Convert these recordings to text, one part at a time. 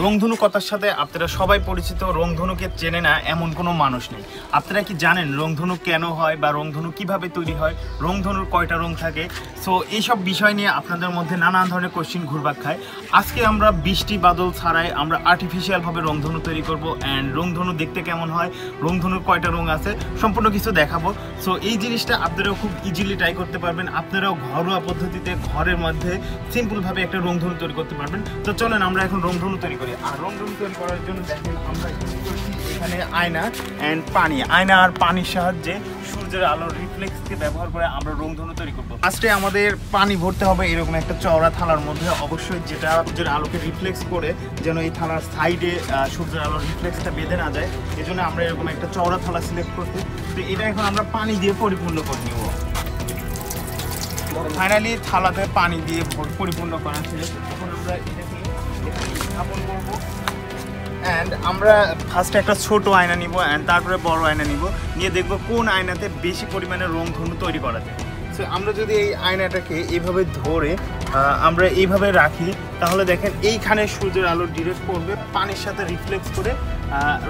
রংধনু কথার সাথে আপনারা সবাই পরিচিত। রংধনুকে চেনে না এমন কোনো মানুষ নেই। আপনারা কি জানেন রংধনু কেন হয় বা রংধনু কিভাবে তৈরি হয়, রংধনুর কয়টা রং থাকে? সো এইসব বিষয় নিয়ে আপনাদের মধ্যে নানান ধরনের কোশ্চেন ঘুরপাক খায়। আজকে আমরা বৃষ্টি বাদল ছাড়াই আমরা আর্টিফিশিয়ালভাবে রংধনু তৈরি করব অ্যান্ড রংধনু দেখতে কেমন হয়, রংধনুর কয়টা রং আছে, সম্পূর্ণ কিছু দেখাবো। সো এই জিনিসটা আপনারাও খুব ইজিলি ট্রাই করতে পারবেন। আপনারাও ঘরোয়া পদ্ধতিতে ঘরের মধ্যে সিম্পলভাবে একটা রংধনু তৈরি করতে পারবেন। তো চলেন আমরা এখন রংধনু তৈরি করি। আর রংধনু তৈরি করার জন্য দেখেন আমরা এখানে আয়না অ্যান্ড পানি, আয়না আর পানির সাহায্যে সূর্যের আলোর রিফ্লেক্সকে ব্যবহার করে আমরা রংধনু তৈরি করবো। ফার্স্টে আমাদের পানি ভরতে হবে এরকম একটা চওড়া থালার মধ্যে, অবশ্যই যেটা সূর্যের আলোকে রিফ্লেক্স করে যেন এই থালার সাইডে সূর্যের আলোর রিফ্লেক্সটা বেঁধে না যায়, এই জন্য আমরা এরকম একটা চওড়া থালা সিলেক্ট করছি। তো এটা এখন আমরা পানি দিয়ে পরিপূর্ণ করে নেব। ফাইনালি থালাতে পানি দিয়ে পরিপূর্ণ করা ছিল। এখন আমরা এটাকে স্থাপন করবো অ্যান্ড আমরা ফার্স্টে একটা ছোট আয়না নিব অ্যান্ড তারপরে বড় আয়না নিয়ে দেখবো কোন আয়নাতে বেশি পরিমাণে রংধনু তৈরি করা যায়। সো আমরা যদি এই আয়নাটাকে এইভাবে ধরে আমরা এইভাবে রাখি, তাহলে দেখেন এইখানে সূর্যের আলো ডিরেক্ট পড়বে, পানির সাথে রিফ্লেক্স করে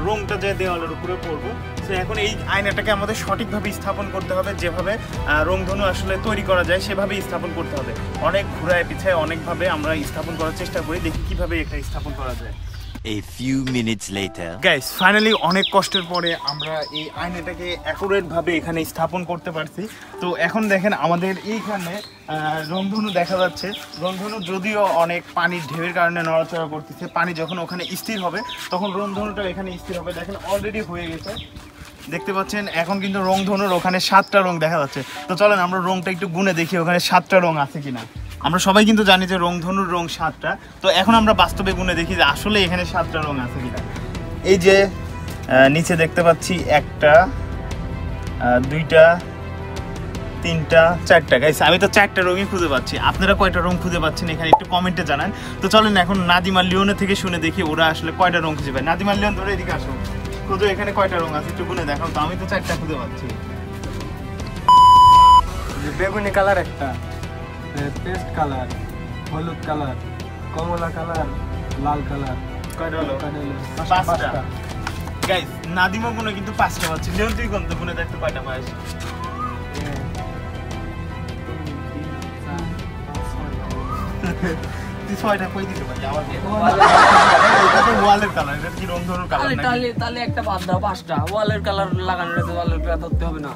রংটা যে দেওয়ালের উপরে পড়বে। তো এখন এই আয়নাটাকে আমাদের সঠিকভাবে স্থাপন করতে হবে, যেভাবে রংধনু আসলে তৈরি করা যায় সেভাবেই স্থাপন করতে হবে। অনেক ঘুরায় পিছায় অনেকভাবে আমরা স্থাপন করার চেষ্টা করি, দেখি কিভাবে এটা স্থাপন করা যায়। A few minutes later. Guys, finally অনেক কষ্টের পরে আমরা এই আয়নাটাকে অ্যাকুরেট ভাবে এখানে স্থাপন করতে পারছি। তো এখন দেখেন আমাদের এইখানে রংধনু দেখা যাচ্ছে। রংধনু যদিও অনেক পানির ঢেউয়ের কারণে নড়াচড়া করতেছে, পানি যখন ওখানে স্থির হবে তখন রংধনুটা এখানে স্থির হবে। দেখেন অলরেডি হয়ে গেছে, দেখতে পাচ্ছেন। এখন কিন্তু রংধনুর ওখানে 7টা রং দেখা যাচ্ছে। তো চলেন আমরা রংটা একটু গুনে দেখি ওখানে 7টা রং আছে কিনা। আমরা সবাই কিন্তু জানি যে রংধনুর রং 7টা। তো এখন আমরা বাস্তবে গুনে দেখি যে আসলে এখানে 7টা রং আছে কিনা। এই যে নিচে দেখতে পাচ্ছি 1টা 2টা 3টা 4টা। গাইস, আমি তো 4টা রঙই খুঁজে পাচ্ছি। আপনারা কয়টা রং খুঁজে পাচ্ছেন এখানে একটু কমেন্টে জানান। তো চলেন এখন নাদিমা লিওনের থেকে শুনে দেখি ওরা আসলে কয়টা রং খুঁজে পায়। নাদিমা লিওন, ধরে এদিকে আসো, খুঁজো এখানে কয়টা রং আছে একটু গুনে দেখাও তো। আমি তো 4টা খুঁজে পাচ্ছি। বেগুনি কালার একটা, পেস্ট কালার, হলুদ কালার, কমলা কালার, লাল কালার। কয়টা হলো? 5টা। গাইস, নাদিমা গুনে কিন্তু 5টা পাচ্ছে। লিওন তুই কোন তো গুনে দেখতে কয়টা পাস? 6টা কই দিতে পারি আমার এটা তো ওয়ালের কালার, এটা কি রংধনুর কালার নাকি? তাহলে একটা বাদ দাও, 5টা ওয়ালের কালার লাগানো আছে, ওয়ালের কালার ধরতে হবে না।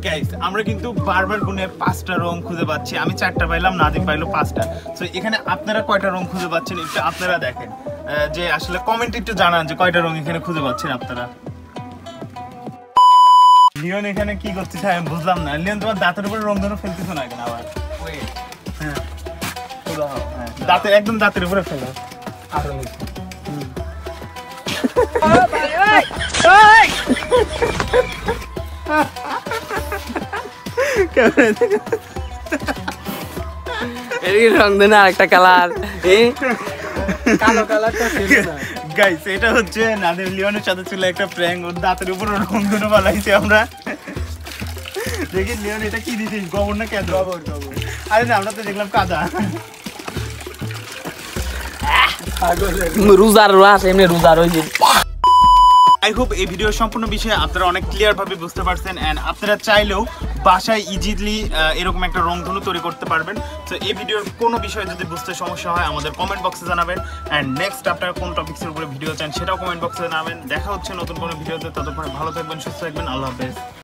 গাইস, আমরা কিন্তু বারবার গুনে 5টা রং খুঁজে পাচ্ছি। আমি 4টা পাইলাম, নাদিম পাইলো 5টা। সো এখানে আপনারা কয়টা রং খুঁজে পাচ্ছেন একটু আপনারা দেখেন, যে আসলে কমেন্টে একটু জানান যে কয়টা রং এখানে খুঁজে পাচ্ছেন আপনারা। লিওন এখানে কি করছিস আমি বুঝলাম না। লিওন, তোমার দাঁতের উপরে রংধনু ফেলতেছো না কেন আবার? হ্যাঁ, দাঁতের একদম দাঁতের উপরে ফেলো। আরো রংধনু আরেকটা কালার, কালো কালারটা ছিল না। গাইস, এটা হচ্ছে নাদিম লিওনের সাথে ছিল একটা প্র্যাঙ্ক। ওর দাঁতের উপর রংধনু বানাইছে আমরা। দেখি লিওন, এটা কি দিছিস, গোবর না কেন? গোবর। আরে না, আমরা তো দেখলাম কাদা। রোজার রাস এমনি রোজার হইছে। আই হোপ এই ভিডিওর সম্পূর্ণ বিষয়ে আপনারা অনেক ক্লিয়ারভাবে বুঝতে পারছেন অ্যান্ড আপনারা চাইলেও বাসায় ইজিলি এরকম একটা রংধনু তৈরি করতে পারবেন। তো এই ভিডিওর কোনো বিষয়ে যদি বুঝতে সমস্যা হয় আমাদের কমেন্ট বক্সে জানাবেন অ্যান্ড নেক্সট আপনারা কোন টপিক্সের উপরে ভিডিও চান সেটাও কমেন্ট বক্সে জানাবেন। দেখা হচ্ছে নতুন কোনো ভিডিওতে, ততক্ষণে ভালো থাকবেন, সুস্থ থাকবেন, আল্লাহ হাফেজ।